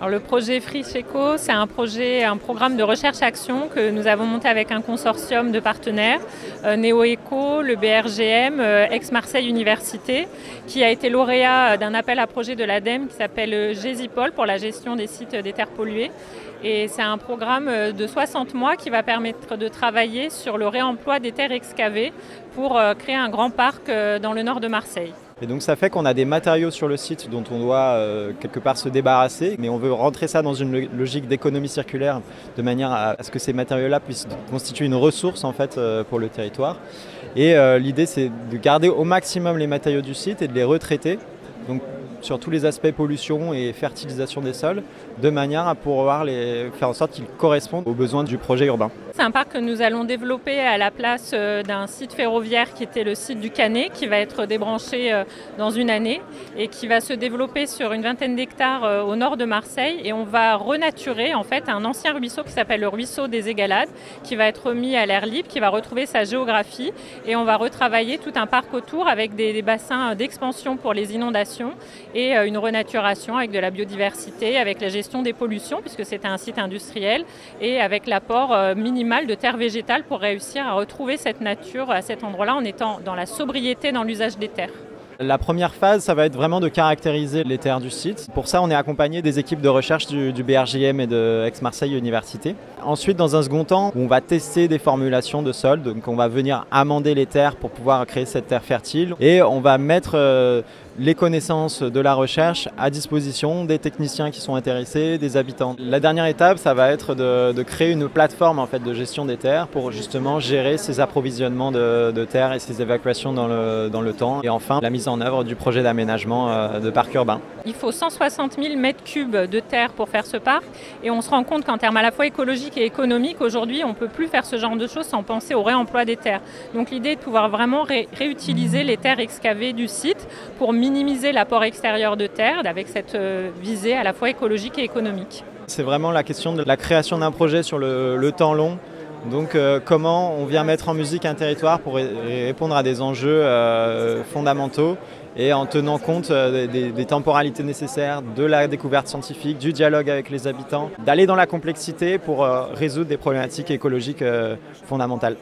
Alors, le projet Friche Eco, c'est un programme de recherche-action que nous avons monté avec un consortium de partenaires, NeoEco, le BRGM, Aix-Marseille Université, qui a été lauréat d'un appel à projet de l'ADEME qui s'appelle Gésipol pour la gestion des sites des terres polluées. Et c'est un programme de 60 mois qui va permettre de travailler sur le réemploi des terres excavées pour créer un grand parc dans le nord de Marseille. Et donc ça fait qu'on a des matériaux sur le site dont on doit quelque part se débarrasser, mais on veut rentrer ça dans une logique d'économie circulaire de manière à ce que ces matériaux-là puissent constituer une ressource en fait pour le territoire. Et l'idée c'est de garder au maximum les matériaux du site et de les retraiter. Donc, sur tous les aspects pollution et fertilisation des sols, de manière à pouvoir faire en sorte qu'ils correspondent aux besoins du projet urbain. C'est un parc que nous allons développer à la place d'un site ferroviaire qui était le site du Canet, qui va être débranché dans une année et qui va se développer sur une vingtaine d'hectares au nord de Marseille. Et on va renaturer en fait un ancien ruisseau qui s'appelle le ruisseau des Égalades, qui va être mis à l'air libre, qui va retrouver sa géographie. Et on va retravailler tout un parc autour avec des bassins d'expansion pour les inondations et une renaturation avec de la biodiversité, avec la gestion des pollutions, puisque c'est un site industriel, et avec l'apport minimal de terre végétale pour réussir à retrouver cette nature à cet endroit-là en étant dans la sobriété dans l'usage des terres. La première phase, ça va être vraiment de caractériser les terres du site. Pour ça, on est accompagné des équipes de recherche du BRJM et de Aix-Marseille Université. Ensuite, dans un second temps, on va tester des formulations de sol. Donc, on va venir amender les terres pour pouvoir créer cette terre fertile. Et on va mettre les connaissances de la recherche à disposition des techniciens qui sont intéressés, des habitants. La dernière étape, ça va être de créer une plateforme en fait, de gestion des terres pour justement gérer ces approvisionnements de terres et ces évacuations dans le temps. Et enfin, la mise en œuvre du projet d'aménagement de parc urbain. Il faut 160 000 mètres cubes de terre pour faire ce parc et on se rend compte qu'en termes à la fois écologiques et économiques, aujourd'hui, on ne peut plus faire ce genre de choses sans penser au réemploi des terres. Donc l'idée est de pouvoir vraiment réutiliser les terres excavées du site pour minimiser l'apport extérieur de terre avec cette visée à la fois écologique et économique. C'est vraiment la question de la création d'un projet sur le temps long. Donc comment on vient mettre en musique un territoire pour répondre à des enjeux fondamentaux et en tenant compte des temporalités nécessaires, de la découverte scientifique, du dialogue avec les habitants, d'aller dans la complexité pour résoudre des problématiques écologiques fondamentales.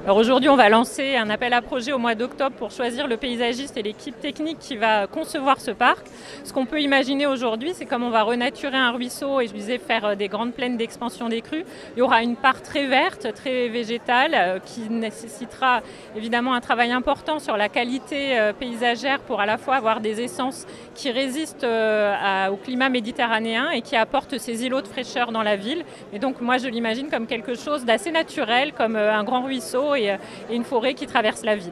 Alors aujourd'hui, on va lancer un appel à projet au mois d'octobre pour choisir le paysagiste et l'équipe technique qui va concevoir ce parc. Ce qu'on peut imaginer aujourd'hui, c'est comme on va renaturer un ruisseau et je disais faire des grandes plaines d'expansion des crues. Il y aura une part très verte, très végétale, qui nécessitera évidemment un travail important sur la qualité paysagère pour à la fois avoir des essences qui résistent au climat méditerranéen et qui apportent ces îlots de fraîcheur dans la ville. Et donc moi, je l'imagine comme quelque chose d'assez naturel, comme un grand ruisseau et une forêt qui traverse la ville.